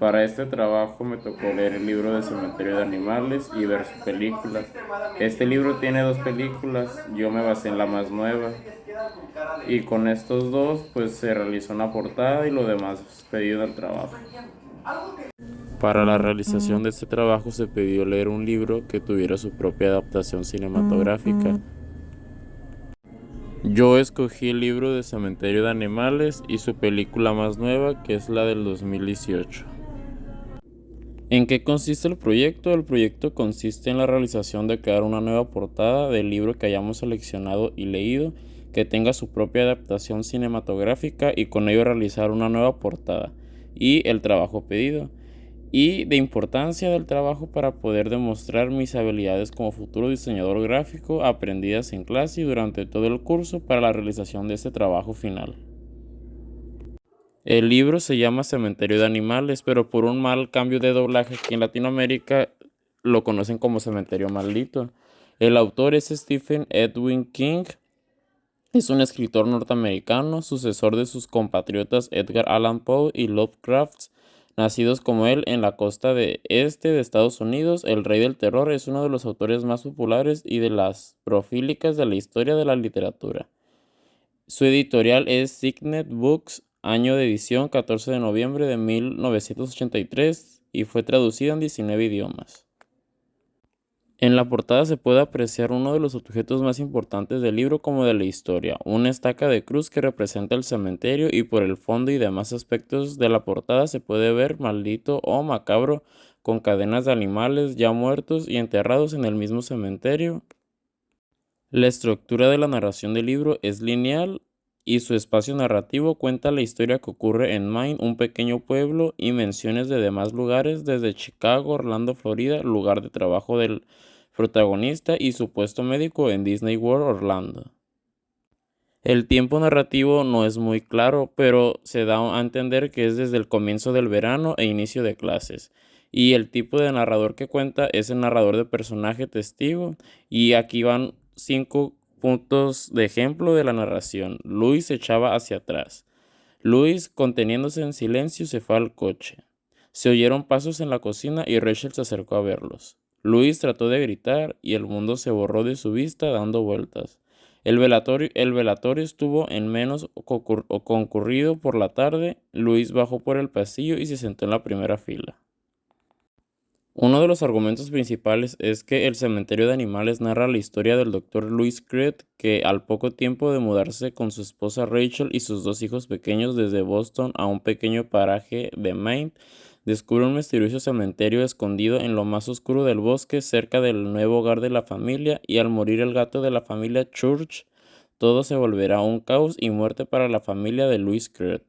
Para este trabajo me tocó leer el libro de Cementerio de Animales y ver su película. Este libro tiene dos películas, yo me basé en la más nueva y con estos dos pues se realizó una portada y lo demás es pedido del trabajo. Para la realización de este trabajo se pidió leer un libro que tuviera su propia adaptación cinematográfica. Yo escogí el libro de Cementerio de Animales y su película más nueva, que es la del 2018. ¿En qué consiste el proyecto? El proyecto consiste en la realización de crear una nueva portada del libro que hayamos seleccionado y leído, que tenga su propia adaptación cinematográfica y con ello realizar una nueva portada y el trabajo pedido. Y de importancia del trabajo para poder demostrar mis habilidades como futuro diseñador gráfico aprendidas en clase y durante todo el curso para la realización de este trabajo final. El libro se llama Cementerio de Animales, pero por un mal cambio de doblaje aquí en Latinoamérica lo conocen como Cementerio Maldito. El autor es Stephen Edwin King. Es un escritor norteamericano, sucesor de sus compatriotas Edgar Allan Poe y Lovecraft, nacidos como él en la costa este de Estados Unidos. El Rey del Terror es uno de los autores más populares y de las prolíficas de la historia de la literatura. Su editorial es Signet Books, año de edición 14 de noviembre de 1983 y fue traducida en 19 idiomas. En la portada se puede apreciar uno de los objetos más importantes del libro como de la historia, una estaca de cruz que representa el cementerio y por el fondo y demás aspectos de la portada se puede ver maldito o macabro con cadenas de animales ya muertos y enterrados en el mismo cementerio. La estructura de la narración del libro es lineal y su espacio narrativo cuenta la historia que ocurre en Maine, un pequeño pueblo, y menciones de demás lugares desde Chicago, Orlando, Florida, lugar de trabajo del protagonista y su puesto médico en Disney World, Orlando. El tiempo narrativo no es muy claro, pero se da a entender que es desde el comienzo del verano e inicio de clases. Y el tipo de narrador que cuenta es el narrador de personaje testigo. Y aquí van 5 puntos de ejemplo de la narración. Luis se echaba hacia atrás. Luis, conteniéndose en silencio, se fue al coche. Se oyeron pasos en la cocina y Rachel se acercó a verlos. Luis trató de gritar y el mundo se borró de su vista dando vueltas. El velatorio estuvo en menos concurrido por la tarde. Luis bajó por el pasillo y se sentó en la primera fila. Uno de los argumentos principales es que El cementerio de animales narra la historia del Dr. Louis Creed, que al poco tiempo de mudarse con su esposa Rachel y sus dos hijos pequeños desde Boston a un pequeño paraje de Maine, descubre un misterioso cementerio escondido en lo más oscuro del bosque cerca del nuevo hogar de la familia, y al morir el gato de la familia Church, todo se volverá un caos y muerte para la familia de Louis Creed.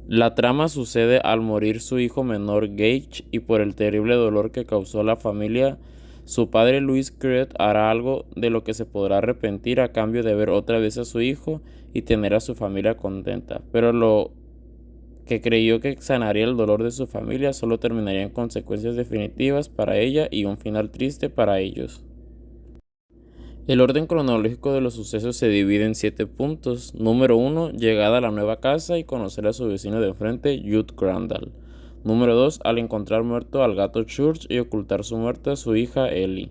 La trama sucede al morir su hijo menor Gage, y por el terrible dolor que causó a la familia, su padre Louis Creed hará algo de lo que se podrá arrepentir a cambio de ver otra vez a su hijo y tener a su familia contenta. Pero lo que creyó que sanaría el dolor de su familia solo terminaría en consecuencias definitivas para ella y un final triste para ellos. El orden cronológico de los sucesos se divide en 7 puntos. Número 1, llegada a la nueva casa y conocer a su vecino de enfrente, Jude Crandall. Número 2, al encontrar muerto al gato Church y ocultar su muerte a su hija Ellie.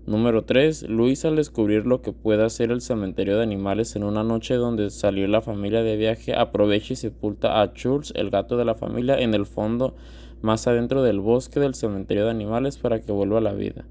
Número 3, Luis al descubrir lo que puede hacer el cementerio de animales en una noche donde salió la familia de viaje, aprovecha y sepulta a Church, el gato de la familia, en el fondo más adentro del bosque del cementerio de animales para que vuelva a la vida.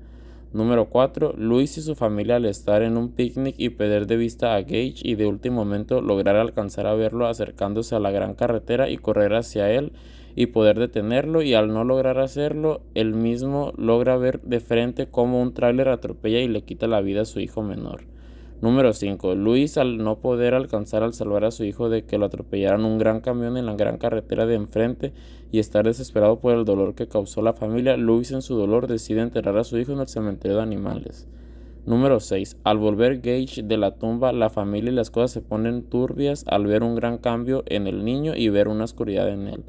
Número 4. Luis y su familia al estar en un picnic y perder de vista a Gage y de último momento lograr alcanzar a verlo acercándose a la gran carretera y correr hacia él y poder detenerlo, y al no lograr hacerlo, él mismo logra ver de frente cómo un tráiler atropella y le quita la vida a su hijo menor. Número 5. Luis al no poder alcanzar al salvar a su hijo de que lo atropellaran un gran camión en la gran carretera de enfrente y estar desesperado por el dolor que causó la familia, Luis en su dolor decide enterrar a su hijo en el cementerio de animales. Número 6. Al volver Gage de la tumba, la familia y las cosas se ponen turbias al ver un gran cambio en el niño y ver una oscuridad en él.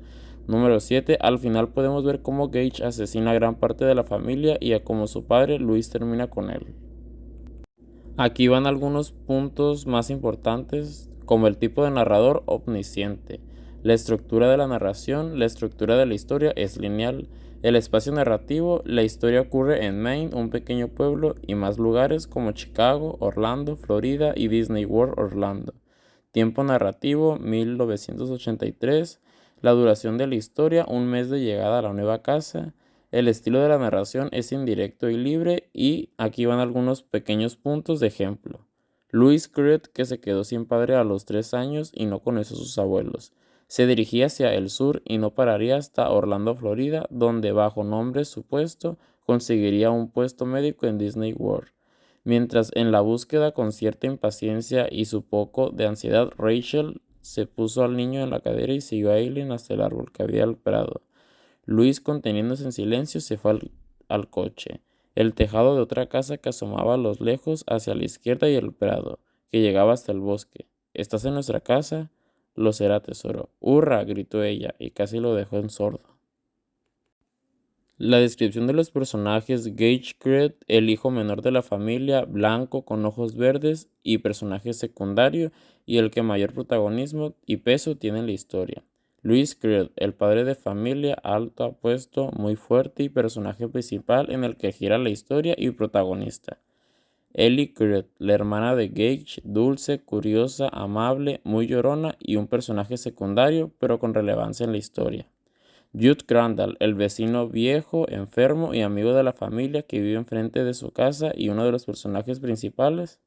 Número 7. Al final podemos ver cómo Gage asesina a gran parte de la familia y a como su padre, Luis, termina con él. Aquí van algunos puntos más importantes, como el tipo de narrador omnisciente. La estructura de la narración, la estructura de la historia es lineal. El espacio narrativo, la historia ocurre en Maine, un pequeño pueblo, y más lugares como Chicago, Orlando, Florida y Disney World Orlando. Tiempo narrativo, 1983. La duración de la historia, un mes de llegada a la nueva casa. El estilo de la narración es indirecto y libre, y aquí van algunos pequeños puntos de ejemplo. Louis Creed, que se quedó sin padre a los 3 años y no conoció a sus abuelos. Se dirigía hacia el sur y no pararía hasta Orlando, Florida, donde bajo nombre supuesto conseguiría un puesto médico en Disney World. Mientras en la búsqueda con cierta impaciencia y su poco de ansiedad, Rachel se puso al niño en la cadera y siguió a Aileen hasta el árbol que había al prado. Luis, conteniéndose en silencio, se fue al coche. El tejado de otra casa que asomaba a lo lejos hacia la izquierda y el prado, que llegaba hasta el bosque. ¿Estás en nuestra casa? Lo será, tesoro. ¡Hurra! Gritó ella, y casi lo dejó en sordo. La descripción de los personajes: Gage Creed, el hijo menor de la familia, blanco, con ojos verdes, y personaje secundario, y el que mayor protagonismo y peso tiene en la historia. Louis Creed, el padre de familia, alto, apuesto, muy fuerte y personaje principal en el que gira la historia y protagonista. Ellie Creed, la hermana de Gage, dulce, curiosa, amable, muy llorona y un personaje secundario, pero con relevancia en la historia. Jude Crandall, el vecino viejo, enfermo y amigo de la familia que vive enfrente de su casa y uno de los personajes principales.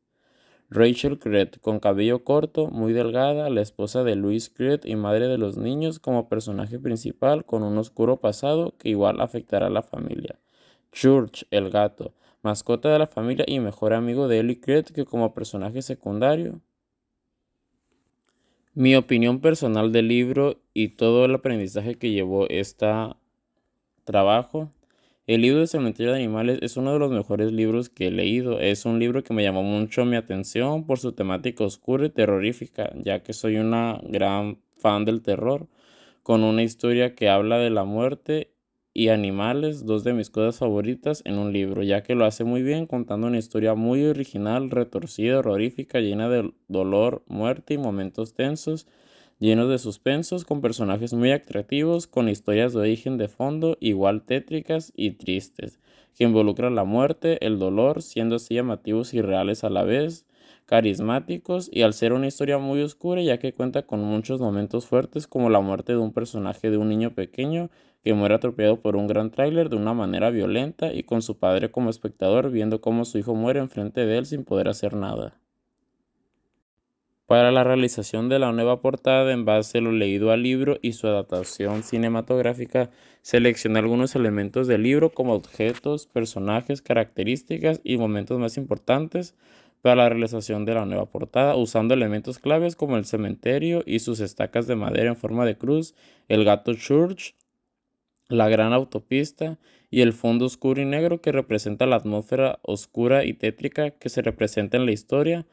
Rachel Creed, con cabello corto, muy delgada, la esposa de Louis Creed y madre de los niños, como personaje principal con un oscuro pasado que igual afectará a la familia. Church, el gato, mascota de la familia y mejor amigo de Ellie Creed, que como personaje secundario. Mi opinión personal del libro y todo el aprendizaje que llevó este trabajo. El libro de Cementerio de Animales es uno de los mejores libros que he leído. Es un libro que me llamó mucho mi atención por su temática oscura y terrorífica, ya que soy una gran fan del terror, con una historia que habla de la muerte y animales, dos de mis cosas favoritas en un libro, ya que lo hace muy bien contando una historia muy original, retorcida, horrorífica, llena de dolor, muerte y momentos tensos, llenos de suspensos, con personajes muy atractivos, con historias de origen de fondo igual tétricas y tristes, que involucran la muerte, el dolor, siendo así llamativos y reales a la vez, carismáticos, y al ser una historia muy oscura, ya que cuenta con muchos momentos fuertes, como la muerte de un personaje de un niño pequeño que muere atropellado por un gran tráiler de una manera violenta, y con su padre como espectador viendo cómo su hijo muere enfrente de él sin poder hacer nada. Para la realización de la nueva portada, en base a lo leído al libro y su adaptación cinematográfica, seleccioné algunos elementos del libro como objetos, personajes, características y momentos más importantes para la realización de la nueva portada, usando elementos claves como el cementerio y sus estacas de madera en forma de cruz, el gato Church, la gran autopista y el fondo oscuro y negro que representa la atmósfera oscura y tétrica que se representa en la historia.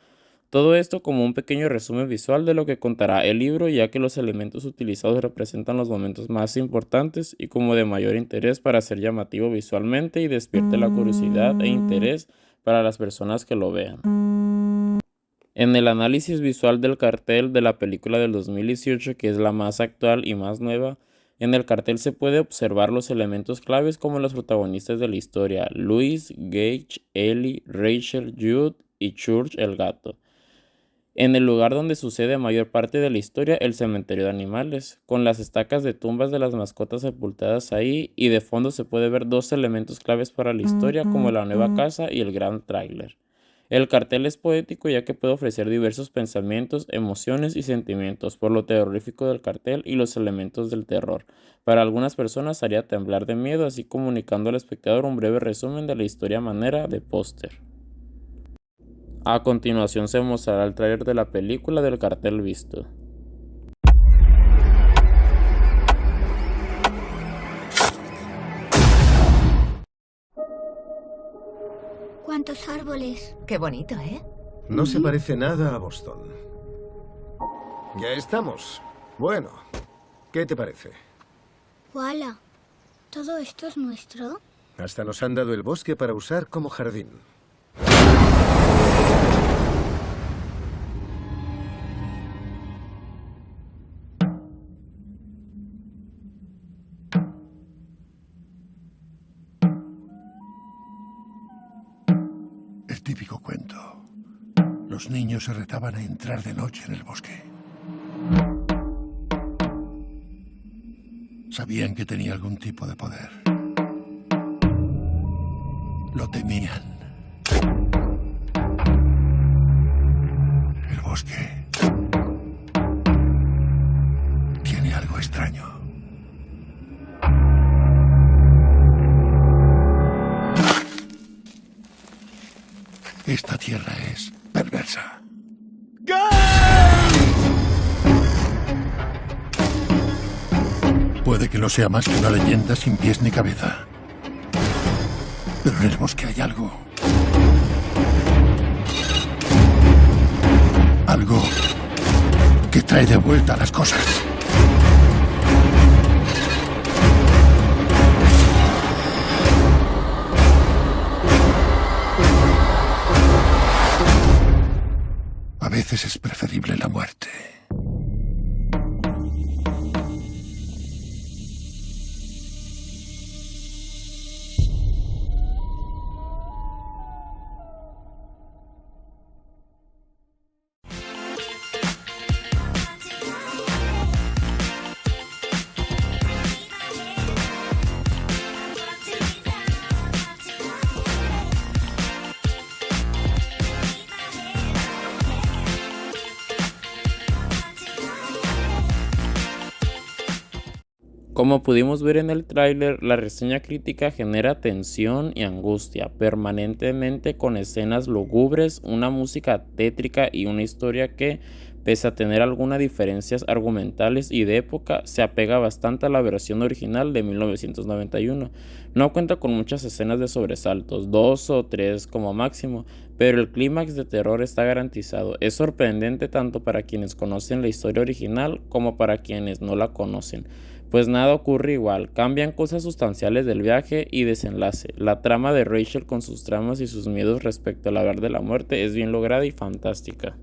Todo esto como un pequeño resumen visual de lo que contará el libro, ya que los elementos utilizados representan los momentos más importantes y como de mayor interés para ser llamativo visualmente y despierte la curiosidad e interés para las personas que lo vean. En el análisis visual del cartel de la película del 2018, que es la más actual y más nueva, en el cartel se puede observar los elementos claves como los protagonistas de la historia: Louis, Gage, Ellie, Rachel, Jude y Church el gato. En el lugar donde sucede mayor parte de la historia, el cementerio de animales, con las estacas de tumbas de las mascotas sepultadas ahí, y de fondo se puede ver dos elementos claves para la historia como la nueva casa y el gran tráiler. El cartel es poético ya que puede ofrecer diversos pensamientos, emociones y sentimientos por lo terrorífico del cartel y los elementos del terror. Para algunas personas haría temblar de miedo, así comunicando al espectador un breve resumen de la historia a manera de póster. A continuación se mostrará el tráiler de la película del cartel visto. ¿Cuántos árboles? Qué bonito, ¿eh? No se parece nada a Boston. Ya estamos. Bueno, ¿qué te parece? ¡Wala! ¿Todo esto es nuestro? Hasta nos han dado el bosque para usar como jardín. típico cuento. Los niños se retaban a entrar de noche en el bosque. Sabían que tenía algún tipo de poder. Lo temían. El bosque tiene algo extraño. Esta tierra es perversa. Puede que no sea más que una leyenda sin pies ni cabeza. Pero en el bosque hay algo. Algo que trae de vuelta las cosas. A veces es preferible la muerte. Como pudimos ver en el tráiler, la reseña crítica genera tensión y angustia permanentemente con escenas lúgubres, una música tétrica y una historia que, pese a tener algunas diferencias argumentales y de época, se apega bastante a la versión original de 1991. No cuenta con muchas escenas de sobresaltos, 2 o 3 como máximo, pero el clímax de terror está garantizado. Es sorprendente tanto para quienes conocen la historia original como para quienes no la conocen. Pues nada ocurre igual, cambian cosas sustanciales del viaje y desenlace. La trama de Rachel con sus tramas y sus miedos respecto al hablar de la muerte es bien lograda y fantástica.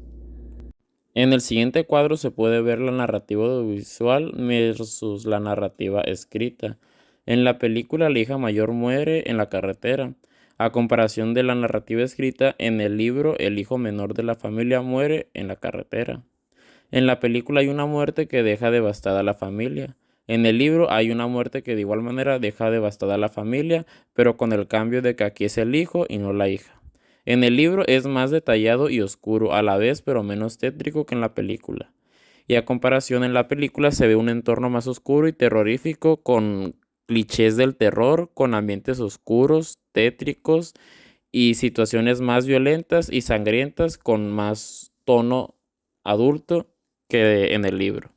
En el siguiente cuadro se puede ver la narrativa audiovisual versus la narrativa escrita. En la película la hija mayor muere en la carretera. A comparación de la narrativa escrita, en el libro el hijo menor de la familia muere en la carretera. En la película hay una muerte que deja devastada a la familia. En el libro hay una muerte que de igual manera deja devastada a la familia, pero con el cambio de que aquí es el hijo y no la hija. En el libro es más detallado y oscuro a la vez, pero menos tétrico que en la película. Y a comparación, en la película se ve un entorno más oscuro y terrorífico con clichés del terror, con ambientes oscuros, tétricos y situaciones más violentas y sangrientas con más tono adulto que en el libro.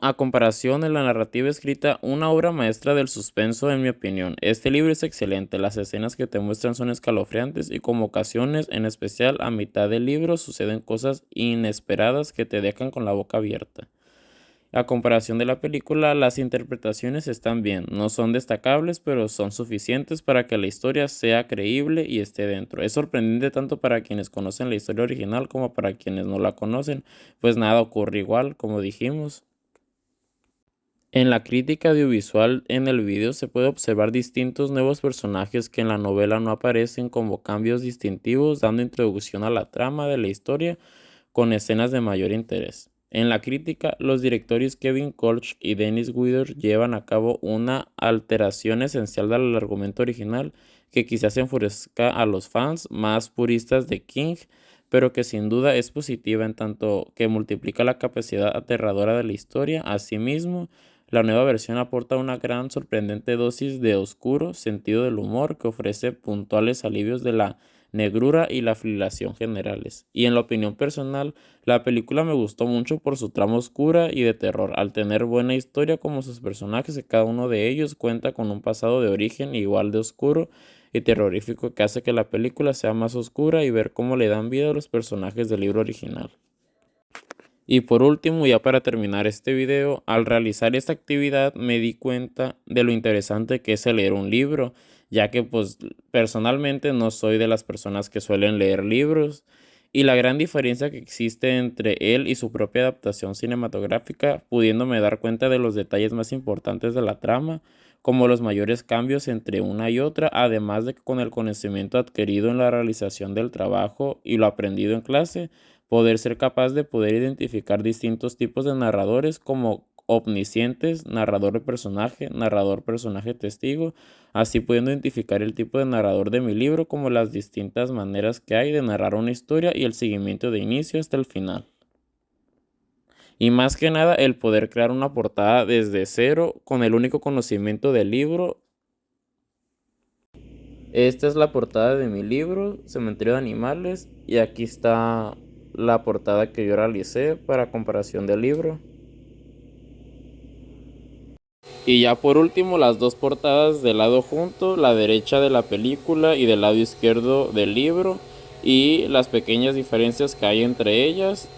A comparación de la narrativa escrita, una obra maestra del suspenso en mi opinión. Este libro es excelente, las escenas que te muestran son escalofriantes y como ocasiones, en especial a mitad del libro, suceden cosas inesperadas que te dejan con la boca abierta. A comparación de la película, las interpretaciones están bien, no son destacables, pero son suficientes para que la historia sea creíble y esté dentro. Es sorprendente tanto para quienes conocen la historia original como para quienes no la conocen, pues nada ocurre igual, como dijimos. En la crítica audiovisual en el video se puede observar distintos nuevos personajes que en la novela no aparecen como cambios distintivos, dando introducción a la trama de la historia con escenas de mayor interés. En la crítica, los directores Kevin Kolch y Dennis Guider llevan a cabo una alteración esencial del argumento original que quizás enfurezca a los fans más puristas de King, pero que sin duda es positiva en tanto que multiplica la capacidad aterradora de la historia. Asimismo, la nueva versión aporta una gran sorprendente dosis de oscuro sentido del humor que ofrece puntuales alivios de la negrura y la filiación generales. Y en la opinión personal, la película me gustó mucho por su trama oscura y de terror, al tener buena historia como sus personajes y cada uno de ellos cuenta con un pasado de origen igual de oscuro y terrorífico que hace que la película sea más oscura y ver cómo le dan vida a los personajes del libro original. Y por último, ya para terminar este video, al realizar esta actividad me di cuenta de lo interesante que es el leer un libro, ya que pues personalmente no soy de las personas que suelen leer libros y la gran diferencia que existe entre él y su propia adaptación cinematográfica, pudiéndome dar cuenta de los detalles más importantes de la trama, como los mayores cambios entre una y otra, además de que con el conocimiento adquirido en la realización del trabajo y lo aprendido en clase, poder ser capaz de poder identificar distintos tipos de narradores como omniscientes, narrador personaje testigo, así pudiendo identificar el tipo de narrador de mi libro como las distintas maneras que hay de narrar una historia y el seguimiento de inicio hasta el final. Y más que nada el poder crear una portada desde cero con el único conocimiento del libro. Esta es la portada de mi libro, Cementerio de Animales, y aquí está la portada que yo realicé para comparación del libro. Y ya por último las dos portadas del lado junto, la derecha de la película y del lado izquierdo del libro, y las pequeñas diferencias que hay entre ellas.